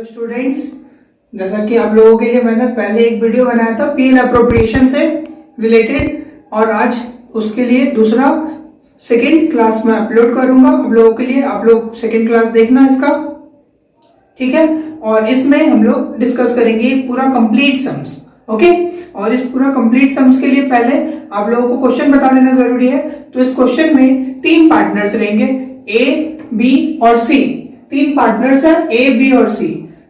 Students, जैसा कि आप लोगों के लिए मैंने पहले एक वीडियो बनाया था पीएल अप्रोप्रिएशन से रिलेटेड, और आज उसके लिए दूसरा सेकंड क्लास में अपलोड करूंगा आप लोगों के लिए। आप लोग सेकंड क्लास देखना इसका, ठीक है। और इसमें हम लोग डिस्कस करेंगे पूरा कंप्लीट सम्स, ओके। और इस पूरा कंप्लीट सम्स के लिए पहले आप लोगों को क्वेश्चन बता देना जरूरी है। तो इस क्वेश्चन में तीन पार्टनर्स रहेंगे, ए, बी और सी। तीन पार्टनर्स हैं, ए, बी और सी,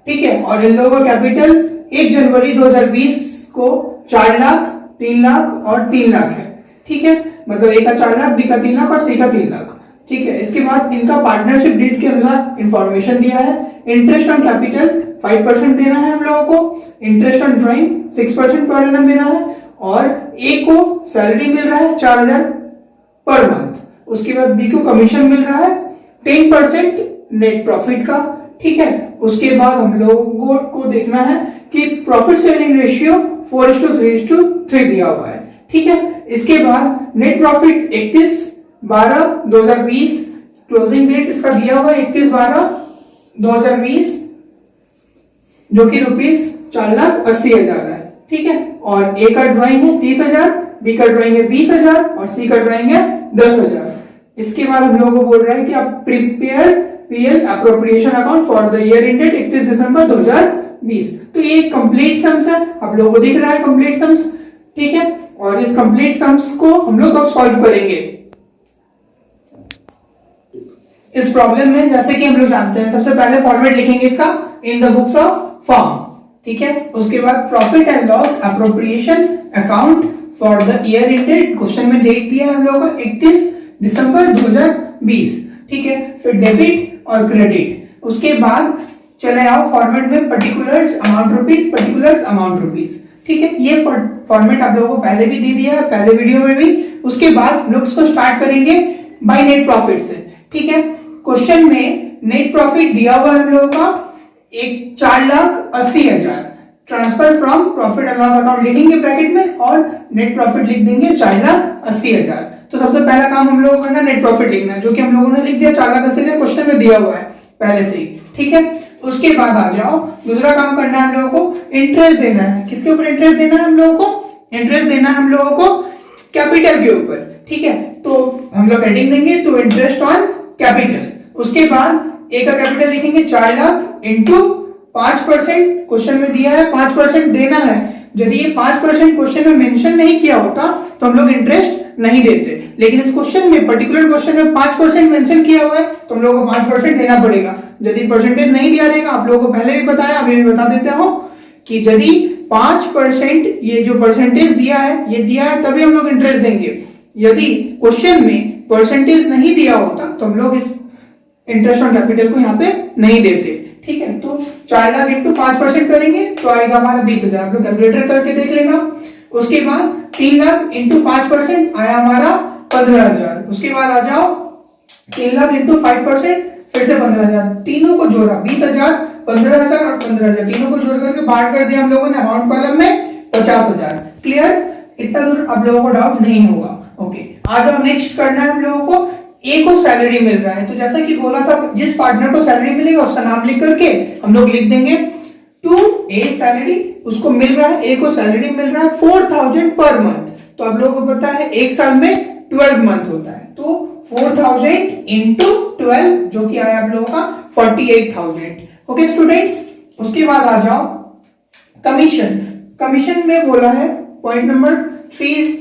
ठीक है। और इन लोगों का कैपिटल 1 जनवरी 2020 को 4 लाख, 3 लाख और 3 लाख है, ठीक है। मतलब ए का 4 लाख, बी का 3 लाख और सी का 3 लाख, ठीक है। इसके बाद इनका पार्टनरशिप डीड के अनुसार इंफॉर्मेशन दिया है। इंटरेस्ट ऑन कैपिटल 5% देना है हम लोगों को, interest on drawing 6% per annum देना है, और ए को सैलरी मिल रहा है 4000 पर मंथ। उसके बाद बी को कमीशन मिल रहा है 10% नेट प्रॉफिट का, ठीक है। उसके बाद हम लोगों को देखना है कि प्रॉफिट शेयरिंग रेशियो 4:3 दिया हुआ है, ठीक है। इसके बाद नेट प्रॉफिट 31/12/2020, क्लोजिंग डेट इसका दिया हुआ है 31/12/2020, जो कि ₹4,80,000 है, ठीक है। और ए का ड्राइंग है 30,000, बी का ड्राइंग है 20,000 और सी का ड्राइंग है 10,000। इसके बाद हम लोगों को बोल रहा है कि आप prepare PL appropriation account for the year ended 31 दिसंबर 2020। तो ये कंप्लीट सम्स है, आप लोगों को दिख रहा है कंप्लीट सम्स, ठीक है। और इस कंप्लीट सम्स को हम लोग अब सॉल्व करेंगे। इस प्रॉब्लम में जैसे कि हम लोग जानते हैं, सबसे पहले फॉर्मेट लिखेंगे इसका in the books of form, ठीक है। उसके बाद profit and loss appropriation account for the year ended, question में डेट दिया है हम लोगों का 31 दिसंबर 2020, ठीक है। फिर डेबिट और क्रेडिट। उसके बाद चले आओ फॉर्मेट में particulars amount rupees, particulars amount rupees, ठीक है। ये फॉर्मेट आप लोगों को पहले भी दे दिया है, पहले वीडियो में भी। उसके बाद हम लोग इसको स्टार्ट करेंगे बाय नेट प्रॉफिट से, ठीक है। क्वेश्चन में नेट प्रॉफिट दिया हुआ है हम लोगों का 4,80,000। Transfer from profit and loss account लिखेंगे ब्रैकेट में, और नेट प्रॉफिट लिख देंगे 4,80,000। तो सबसे पहला काम हम लोगों को करना नेट प्रॉफिट लिखना है, जो कि हम लोगों ने लिख दिया 4,80,000, क्वेश्चन में दिया हुआ है पहले से ही, ठीक है। उसके बाद आ जाओ, दूसरा काम करना है हम लोगों को, इंटरेस्ट देना है। किसके ऊपर इंटरेस्ट देना है हम लोगों को? इंटरेस्ट देना है हम लोगों को कैपिटल के ऊपर, ठीक है। तो हम लोग हेडिंग देंगे टू इंटरेस्ट ऑन कैपिटल। उसके बाद ए का कैपिटल लिखेंगे 4 लाख इंटू 5%, क्वेश्चन में दिया है 5% देना है। यदि ये 5% क्वेश्चन में मेंशन नहीं किया होता तो हम लोग इंटरेस्ट नहीं देते, लेकिन इस क्वेश्चन में, पर्टिकुलर क्वेश्चन में 5% मेंशन किया हुआ है तो हम लोगों को 5% देना पड़ेगा। यदि परसेंटेज नहीं दिया रहेगा, आप लोगों को पहले भी बताया, अभी भी बता देता हूं कि यदि 5% ये जो परसेंटेज दिया है, ये दिया है तभी हम लोग इंटरेस्ट देंगे। यदि क्वेश्चन में परसेंटेज नहीं दिया होता तो हम लोग इस इंटरेस्ट ऑन कैपिटल को यहाँ पे नहीं देते, ठीक है। तो 4 लाख इंटू 5% करेंगे तो आएगा हमारा 20,000। आप लोग कैलकुलेटर करके देख लेना। उसके बाद 3 लाख इंटू 5% आया हमारा 15,000। उसके बाद आ जाओ 3 लाख इंटू 5% फिर से 15,000। तीनों को जोड़ा 20,000, 15,000 और 15,000, तीनों को जोड़ करके बाहर कर दिया हम लोगों ने अमाउंट कॉलम में 50,000। क्लियर? इतना दूर आप लोगों को डाउट नहीं होगा, ओके। आ जाओ, नेक्स्ट करना है हम लोगों को, ए को सैलरी मिल रहा है। तो जैसा कि बोला था, जिस पार्टनर को सैलरी मिलेगा उसका नाम लिख करके हम लोग लिख देंगे टू ए सैलरी, उसको मिल रहा है, ए को सैलरी मिल रहा है 4,000 पर मंथ। तो आप लोगों को पता है एक साल में 12 मंथ होता है, तो 4,000 इंटू 12 जो कि आया आप लोगों का 48,000, ओके स्टूडेंट्स। उसके बाद आ जाओ कमीशन। कमीशन में बोला है पॉइंट नंबर 3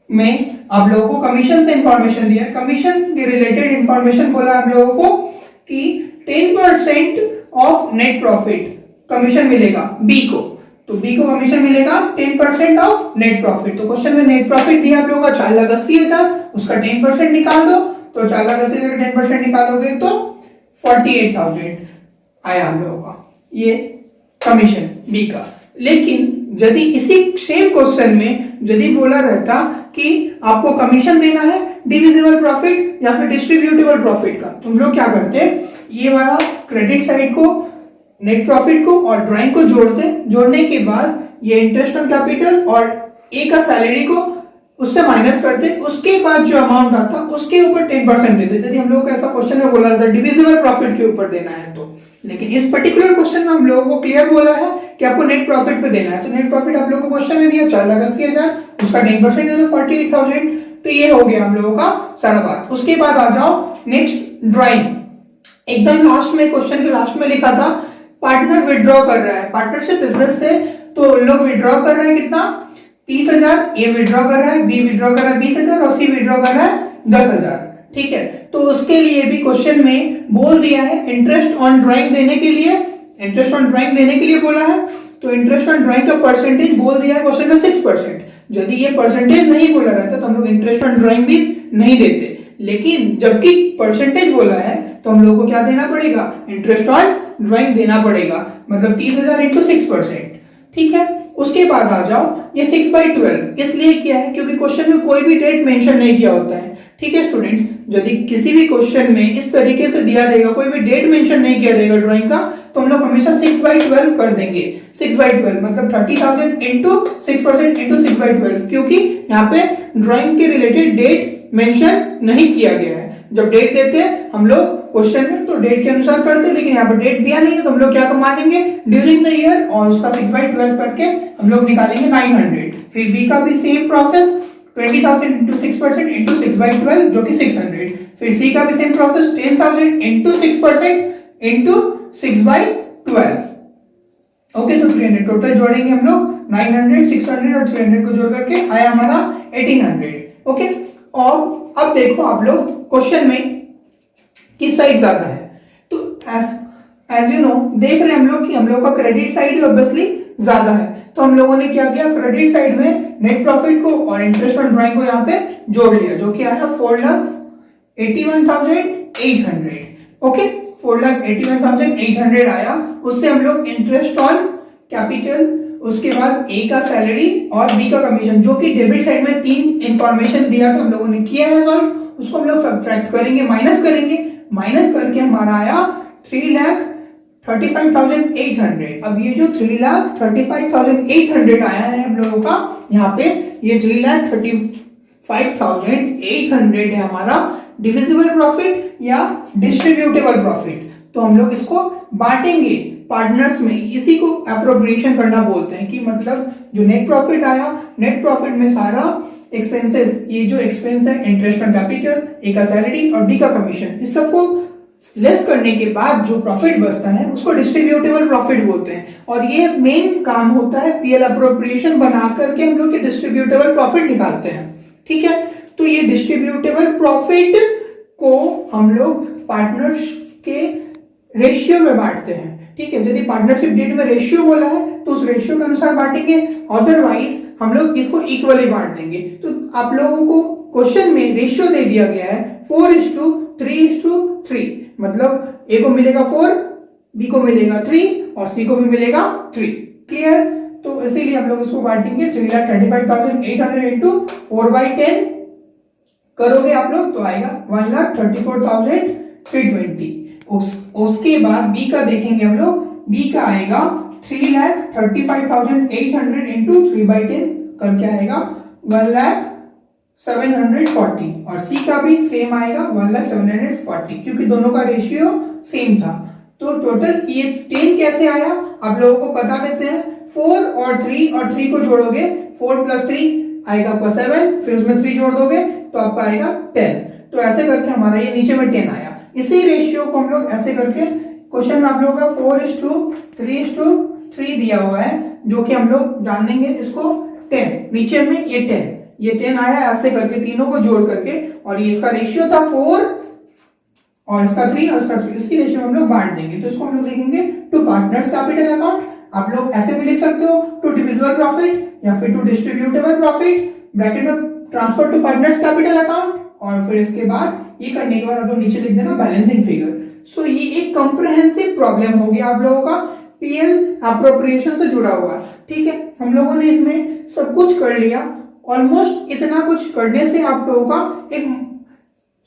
में आप लोगों को कमीशन से इंफॉर्मेशन दिया। कमीशन के रिलेटेड इंफॉर्मेशन बोला हम लोगों को कि 10% ऑफ नेट प्रॉफिट कमीशन मिलेगा बी को। तो बी को कमीशन मिलेगा 10% ऑफ नेट प्रॉफिट। तो क्वेश्चन में नेट प्रॉफिट दिया आप लोगों का 4,80,000, उसका 10% निकाल दो। तो 4,80,000 का 10% निकालोगे तो 48,000 आया हम लोगों का, ये कमीशन बी का। लेकिन यदि इसी सेम क्वेश्चन में यदि बोला रहता कि आपको कमीशन देना है डिविजिबल प्रॉफिट या फिर डिस्ट्रीब्यूटेबल प्रॉफिट का, तो हम लोग क्या करते, ये वाला क्रेडिट साइड को, नेट प्रॉफिट को और ड्राइंग को जोड़ते, जोड़ने के बाद ये इंटरेस्ट ऑन कैपिटल और ए का सैलरी को उससे माइनस करते, उसके बाद जो अमाउंट आता उसके ऊपर 10% देते। यदि हम लोग को ऐसा क्वेश्चन में बोला रहता डिविजिबल प्रॉफिट के ऊपर देना है तो, लेकिन इस पर्टिकुलर क्वेश्चन में हम लोगों को क्लियर बोला है कि आपको नेट प्रॉफिट पे देना है। तो नेट प्रॉफिट आप लोगों को क्वेश्चन में दिया 4,80,000, उसका 10% है तो 48,000। तो ये हो गया हम लोगों का सारा बात। उसके बाद आ जाओ नेक्स्ट ड्राइंग। एकदम लास्ट में, क्वेश्चन के लास्ट में लिखा था पार्टनर विड्रॉ कर रहा है पार्टनरशिप बिजनेस से, तो लोग विड्रॉ कर रहे हैं कितना 30,000, ए विड्रॉ कर रहा है, बी विड्रॉ कर रहा है 20,000 और सी विड्रॉ कर रहा है 10,000। ठीक है, तो उसके लिए भी क्वेश्चन में बोल दिया है इंटरेस्ट ऑन ड्राइंग देने के लिए, इंटरेस्ट ऑन ड्राइंग देने के लिए बोला है। तो इंटरेस्ट ऑन ड्राइंग का परसेंटेज बोल दिया है क्वेश्चन में 6%। यदि ये परसेंटेज नहीं बोला रहता तो हम लोग इंटरेस्ट ऑन ड्राइंग भी नहीं देते, लेकिन जबकि परसेंटेज बोला है तो हम लोग को क्या देना पड़ेगा, इंटरेस्ट ऑन ड्राइंग देना पड़ेगा, मतलब 30,000 इंटू 6%। ठीक है, उसके बाद आ जाओ ये 6/12 इसलिए किया है क्योंकि क्वेश्चन में कोई भी डेट मेंशन नहीं किया होता है। ठीक है स्टूडेंट्स, यदि किसी भी क्वेश्चन में इस तरीके से दिया रहेगा, कोई भी डेट मेंशन नहीं किया रहेगा ड्राइंग का, तो हम लोग हमेशा 6/12 कर देंगे। 6/12 मतलब 30,000 इंटू 6% इंटू 6/12, क्योंकि यहाँ पे ड्राइंग के रिलेटेड डेट मेंशन नहीं किया गया है। जब डेट देते हैं हम लोग क्वेश्चन में तो डेट के अनुसार करते हैं, लेकिन यहाँ पे डेट दिया नहीं है तो हम लोग क्या मानेंगे ड्यूरिंग द ईयर, और उसका 6/12 करके हम लोग निकालेंगे 900। फिर बी का भी सेम प्रोसेस 20,000 इंटू 6% इंटू 6/12 जो कि 600। फिर सी का भी same process 10,000 into 6% into 6/12। Okay, तो 300 टोटल जोड़ेंगे हम लोग 900, 600 और 300 को जोड़ करके आया हमारा 1800। ओके, और अब देखो आप लोग क्वेश्चन में किस साइड ज्यादा है, तो एज यू नो देख रहे हैं हम लोग कि हम लोग का क्रेडिट साइड ऑब्वियसली ज्यादा है। तो हम लोगों ने क्या किया, क्रेडिट साइड में नेट प्रॉफिट को और इंटरेस्ट ऑन ड्राइंग को यहाँ पे जोड़ लिया, जो कि आया 4,81,800। ओके, 4,81,800 आया। उससे हम लोग इंटरेस्ट ऑन कैपिटल, उसके बाद ए का सैलरी और बी का कमीशन, जो कि डेबिट साइड में 3 इंफॉर्मेशन दिया था हम लोगों ने किया है सॉल्व, उसको हम लोग सब्ट्रैक्ट करेंगे, माइनस करेंगे। माइनस करके हमारा आया 3,35,800। अब ये जो 3,35,800 आया है हम लोगों का, यहाँ पे ये 3,35,800 है हमारा डिविजिबल प्रॉफिट या डिस्ट्रीब्यूटेबल प्रॉफिट। तो हम लोग इसको बांटेंगे पार्टनर्स में, इसी को एप्रोप्रिएशन करना बोलते हैं, कि मतलब जो नेट प्रॉफिट आया, नेट प्रॉफिट में सारा एक्सपेंसेस, ये जो एक्सपेंस है इंटरेस्ट ऑन कैपिटल, ए का सैलरी और बी का कमीशन, इस सबको लेस करने के बाद जो प्रॉफिट बचता है उसको डिस्ट्रीब्यूटेबल प्रॉफिट बोलते हैं। और ये मेन काम होता है पीएल एप्रोप्रिएशन बना करके हम लोग डिस्ट्रीब्यूटेबल प्रॉफिट निकालते हैं। ठीक है, तो ये डिस्ट्रीब्यूटेबल प्रॉफिट को हम लोग पार्टनर्स के रेशियो में बांटते हैं। ठीक है, यदि पार्टनरशिप डीड में रेशियो बोला है तो उस रेशियो के अनुसार बांटेंगे, अदरवाइज हम लोग इसको इक्वली बांट देंगे। तो आप लोगों को क्वेश्चन में रेशियो दे दिया गया है 4:3:3, मतलब ए को मिलेगा 4, बी को मिलेगा 3 और सी को भी मिलेगा 3। क्लियर? तो इसीलिए हम लोग इसको बांटेंगे 3,35,800 इंटू 4/10 करोगे आप लोग तो आएगा 1,34,320। उसके बाद बी का देखेंगे हम लोग, बी का आएगा 3,35,800 इंटू 3/10 करके आएगा 1,07,40 और सी का भी सेम आएगा 1,07,40, क्योंकि दोनों का रेशियो सेम था। तो टोटल ये 10 कैसे आया आप लोगों को बता देते हैं। 4 और 3 को जोड़ोगे, 4 + 3 आएगा आपका 7, फिर उसमें 3 जोड़ दोगे तो आपका आएगा 10। तो ऐसे करके हमारा ये नीचे में 10 आया। इसी रेशियो को हम लोग ऐसे करके क्वेश्चन में आप लोगों का 4:3:3 दिया हुआ है, जो कि हम लोग जानेंगे इसको 10, नीचे में ये 10 आया ऐसे करके तीनों को जोड़ करके, और ये इसका रेशियो था 4 और इसका 3 और इसका 3, इसकी रेशियो हम लोग बांट देंगे। तो इसको हम लोग लिखेंगे टू पार्टनर्स कैपिटल अकाउंट। आप लोग ऐसे भी लिख सकते हो टू डिविजिबल प्रॉफिट या फिर टू डिस्ट्रीब्यूटेबल प्रॉफिट, ब्रैकेट में transfer to partners capital account, और फिर इसके बाद ये करने के बाद आप लोग नीचे लिख देना बैलेंसिंग फिगर। सो ये एक कॉम्प्रिहेंसिव प्रॉब्लम हो गया आप लोगों का पीएल एप्रोप्रिएशन से जुड़ा हुआ। ठीक है, हम लोगों ने इसमें सब कुछ कर लिया, ऑलमोस्ट इतना कुछ करने से आप लोगों का एक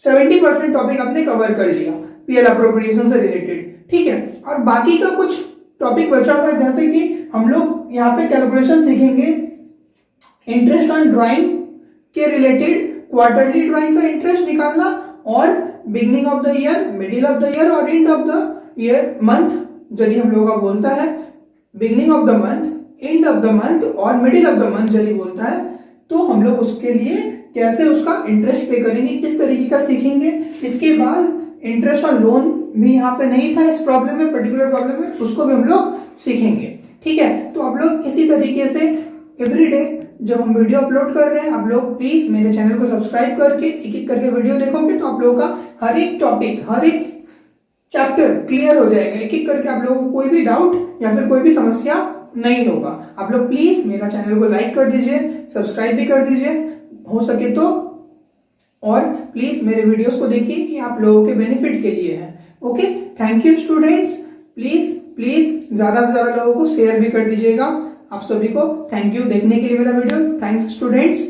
70% टॉपिक आपने कवर कर लिया पीएल एप्रोप्रिएशन से रिलेटेड। ठीक है, और बाकी का कुछ टॉपिक बचा हुआ है, जैसे कि हम लोग यहाँ पे कैलकुलेशन सीखेंगे इंटरेस्ट ऑन ड्राइंग के रिलेटेड, क्वार्टरली ड्राइंग का इंटरेस्ट निकालना और beginning of the year, middle of the year और end of the year month जल्दी हम लोगों का बोलता है beginning of the month, end of the month और मिडिल ऑफ द मंथ जल्दी बोलता है, तो हम लोग उसके लिए कैसे उसका इंटरेस्ट पे करेंगे इस तरीके का सीखेंगे। इसके बाद इंटरेस्ट और लोन भी यहाँ पे नहीं था इस प्रॉब्लम में, पर्टिकुलर प्रॉब्लम में, उसको भी हम लोग सीखेंगे। ठीक है, तो आप लोग इसी तरीके से एवरीडे जब हम वीडियो अपलोड कर रहे हैं, आप लोग प्लीज मेरे चैनल को सब्सक्राइब करके एक एक करके वीडियो देखोगे तो आप लोगों का हर एक टॉपिक, हर एक चैप्टर क्लियर हो जाएगा। एक एक करके आप लोगों को कोई भी डाउट या फिर कोई भी समस्या नहीं होगा। आप लोग प्लीज मेरा चैनल को लाइक कर दीजिए, सब्सक्राइब भी कर दीजिए हो सके तो, और प्लीज मेरे वीडियोस को देखिए, ये आप लोगों के बेनिफिट के लिए है। Okay, thank you students. Please please ज्यादा से ज्यादा लोगों को शेयर भी कर दीजिएगा। आप सभी को थैंक यू देखने के लिए मेरा वीडियो। Thanks students.